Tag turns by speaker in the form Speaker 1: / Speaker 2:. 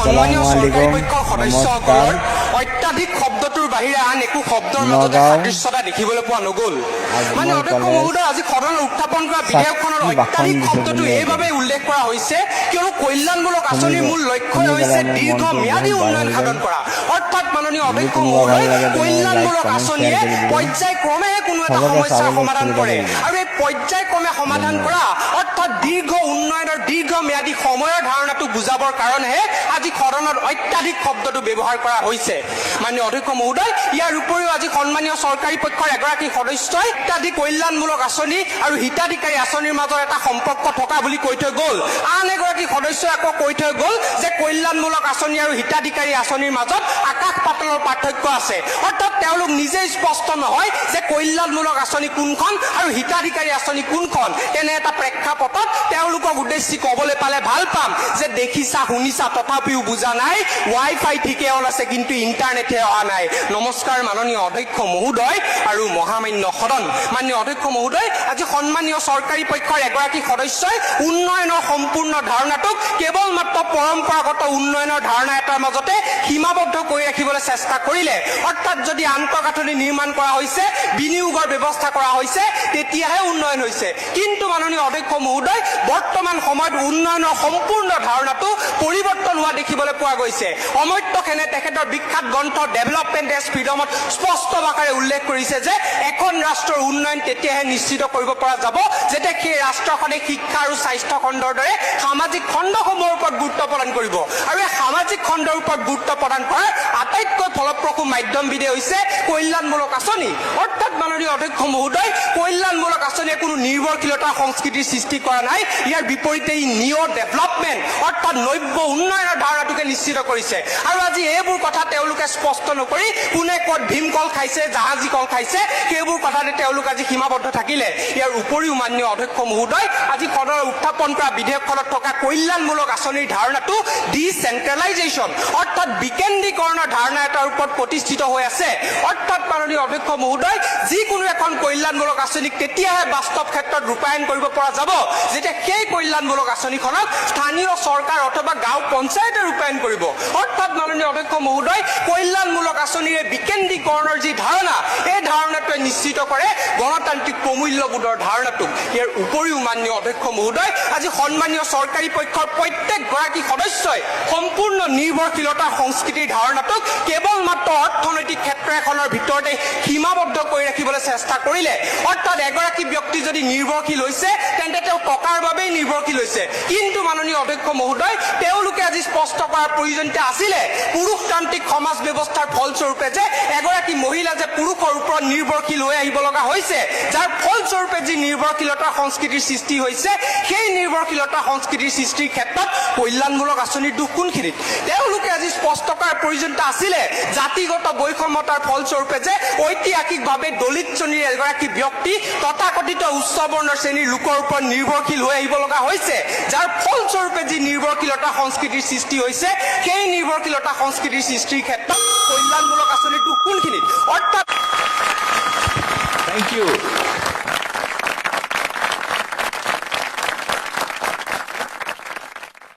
Speaker 1: সম্মানীয় চৰকাৰী পক্ষৰ সদস্যসকলৰ
Speaker 2: নমস্কাৰ।
Speaker 1: অত্যাধিক শব্দটোৰ বাহিৰে আন একো শব্দৰ মাজতে সাদৃশ্যতা দেখিবলৈ পোৱা নগ'ল। মানে অধ্যক্ষ মহোদয়, আজি সদনত উত্থাপন কৰা বিধেয়কখনৰ অত্যাধিক শব্দটো এইবাবে উল্লেখ কৰা হৈছে কিয়নো কল্যাণমূলক আঁচনিৰ মূল লক্ষ্যই হৈছে দীৰ্ঘম্যাদী উন্নয়ন সাধন কৰা। অৰ্থাৎ মাননীয় অধ্যক্ষ মহোদয়, কল্যাণমূলক আঁচনিয়ে পৰ্যায়ক্ৰমে কোনো এটা সমস্যাৰ সমাধান কৰে আৰু এই পৰ্যায়ক্ৰমে সমাধান কৰা অৰ্থাৎ দীৰ্ঘ উন্নয়নৰ দীৰ্ঘম্যাদী সময়ৰ ধাৰণাটো বুজাবৰ কাৰণেহে আজি সদনত অত্যাধিক শব্দটো ব্যৱহাৰ কৰা হৈছে। মাননীয় অধ্যক্ষ মহোদয়, ইয়াৰ উপৰিও আজি সন্মানীয় চৰকাৰী পক্ষৰ এগৰাকী সদস্যই অত্যাধিক কল্যাণমূলক আঁচনি আৰু হিতাধিকাৰী আঁচনিৰ মাজত এটা সম্পৰ্ক থকা বুলি কৈ থৈ গ'ল। আন এগৰাকী সদস্যই আকৌ কৈ থৈ গ'ল যে কল্যাণমূলক আঁচনি আৰু হিতাধিকাৰী আঁচনিৰ মাজত আকাশ পাতালৰ পাৰ্থক্য আছে। অৰ্থাৎ তেওঁলোক নিজেই স্পষ্ট নহয় যে কল্যাণমূলক আঁচনি কোনখন আৰু হিতাধিকাৰী আঁচনি কোনখন। তেনে এটা প্ৰেক্ষাপটত তেওঁলোকক উদ্দেশ্যি ক'বলৈ পালে ভাল পাম যে দেখিছা শুনিছা তথাপিও বুজা নাই, ৱাই-ফাই ঠিকে অন আছে কিন্তু ইণ্টাৰনেটহে অহা নাই। নমস্কাৰ মাননীয় অধ্যক্ষ মহোদয় আৰু মহামান্য সদন। মাননীয় অধ্যক্ষ মহোদয়, আজি সন্মানীয় চৰকাৰী পক্ষৰ এগৰাকী সদস্যই উন্নয়নৰ সম্পূৰ্ণ ধাৰণাটোক কেৱল মাত্ৰ পৰম্পৰাগত উন্নয়নৰ ধাৰণা এটাৰ মাজতে সীমাবদ্ধ কৰি ৰাখিবলৈ চেষ্টা কৰিলে। অৰ্থাৎ যদি আন্তঃগাঁথনি নিৰ্মাণ কৰা হৈছে, বিনিয়োগৰ ব্যৱস্থা কৰা হৈছে, তেতিয়াহে উন্নয়ন হৈছে। কিন্তু মাননীয় অধ্যক্ষ মহোদয়, বৰ্তমান সময়ত উন্নয়নৰ সম্পূৰ্ণ ধাৰণাটো পৰিৱৰ্তন হোৱা দেখিবলৈ পোৱা গৈছে। অমৰ্ত্য সেনে তেখেতৰ বিখ্যাত গ্ৰন্থ ডেভেলপমেণ্ট এজ ফ্ৰীডমত স্পষ্ট ভাষাৰে উল্লেখ কৰিছে যে এখন ৰাষ্ট্ৰৰ উন্নয়ন তেতিয়াহে নিশ্চিত কৰিব পৰা যাব যেতিয়া সেই ৰাষ্ট্ৰখনে শিক্ষা আৰু স্বাস্থ্য খণ্ডৰ দৰে সামাজিক খণ্ডসমূহৰ ওপৰত গুৰুত্ব প্ৰদান কৰিব। আৰু এই সামাজিক খণ্ডৰ ওপৰত গুৰুত্ব প্ৰদান কৰাৰ আটাইতকৈ ফলপ্ৰসূ মাধ্যমবিধে হৈছে কল্যাণমূলক আঁচনি। অৰ্থাৎ মাননীয় অধ্যক্ষ মহোদয়, কল্যাণমূলক আঁচনিয়ে কোনো নিৰ্ভৰশীলতাৰ সংস্কৃতিৰ সৃষ্টি কৰা নাই। ইয়াৰ বিপৰীতে ই নিঅ' ডেভেলপমেণ্ট অৰ্থাৎ নব্য উন্নয়নৰ ধাৰণাটোকে নিশ্চিত কৰিছে। আৰু আজি এইবোৰ কথা তেওঁলোকে স্পষ্ট নকৰি কোনে ক'ত ভীমকল খাইছে, জাহাজী কল খাইছে, সেইবোৰ কথাতে তেওঁলোক আজি সীমাবদ্ধ থাকিলে। ইয়াৰ উপৰিও মাননীয় অধ্যক্ষ মহোদয়, আজি সদনত উত্থাপন কৰা বিধেয়কখনত থকা কল্যাণমূলক আঁচনিৰ ধাৰণাটো ডিচেন্ট্ৰেলাইজেশ্যন অৰ্থাৎ বিকেন্দ্ৰীকৰণৰ ধাৰণা এটাৰ ওপৰত প্ৰতিষ্ঠিত হৈ আছে। অৰ্থাৎ মাননীয় অধ্যক্ষ মহোদয়, যিকোনো এখন কল্যাণমূলক আঁচনিক তেতিয়াহে বাস্তৱ ক্ষেত্ৰত ৰূপায়ণ কৰিব পৰা যাব যেতিয়া সেই কল্যাণমূলক আঁচনিখনক স্থানীয় চৰকাৰ অথবা গাঁও পঞ্চায়তে ৰূপায়ণ কৰিব। অৰ্থাৎ মাননীয় অধ্যক্ষ মহোদয়, কল্যাণমূলক আঁচনিৰে বিকেন্দ্ৰীকৰণৰ যি ধাৰণা, এই ধাৰণাটোৱে নিশ্চিত কৰে গণতান্ত্ৰিক প্ৰমূল্যবোধৰ ধাৰণাটোক। ইয়াৰ উপৰিও মাননীয় অধ্যক্ষ মহোদয়, আজি সন্মানীয় চৰকাৰী পক্ষৰ প্ৰত্যেকগৰাকী সদস্যই সম্পূৰ্ণ নিৰ্ভৰশীলতাৰ সংস্কৃতিৰ ধাৰণাটোক কেৱল মাত্ৰ অৰ্থনৈতিক ক্ষেত্ৰ এখনৰ ভিতৰতে সীমাবদ্ধ কৰি ৰাখিবলৈ চেষ্টা কৰিলে। অৰ্থাৎ এগৰাকী ব্যক্তি যদি নিৰ্ভৰশীল হৈছে তেন্তে তেওঁ টকাৰ বাবেই নিৰ্ভৰশীল হৈছে। কিন্তু মাননীয় অধ্যক্ষ মহোদয়, তেওঁলোকে আজি স্পষ্ট কৰাৰ প্ৰয়োজনীয়তা আছিলে পুৰুষতান্ত্ৰিক সমাজ ব্যৱস্থাৰ ফলস্বৰূপে যে এগৰাকী মহিলা যে পুৰুষৰ ওপৰত নিৰ্ভৰশীল হৈ আহিব লগা হৈছে, যাৰ ফলস্বৰূপে যি নিৰ্ভৰশীলতাৰ সংস্কৃতিৰ সৃষ্টি হৈছে, সেই নিৰ্ভৰশীলতাৰ সংস্কৃতিৰ সৃষ্টিৰ ক্ষেত্ৰত কল্যাণমূলক আঁচনিৰ দুখ কোনখিনিত? তেওঁলোকে আজি স্পষ্ট কৰাৰ প্ৰয়োজনীয়তা আছিলে জাতিগত বৈষম্যতাৰ ফলস্বৰূপে যে ঐতিহাসিকভাৱে দলিত শ্ৰেণীৰ এগৰাকী ব্যক্তি তথাকথিত উচ্চ বৰ্ণৰ শ্ৰেণীৰ লোকৰ ওপৰত নিৰ্ভৰশীল হৈ আহিব লগা হৈছে, যাৰ ফলস্বৰূপে যি নিৰ্ভৰশীলতা সংস্কৃতিৰ সৃষ্টি হৈছে, সেই নিৰ্ভৰশীলতা সংস্কৃতিৰ সৃষ্টিৰ ক্ষেত্ৰত কল্যাণমূলক আঁচনিৰ দুখ কোনখিনিত? অৰ্থাৎ
Speaker 2: Thank you.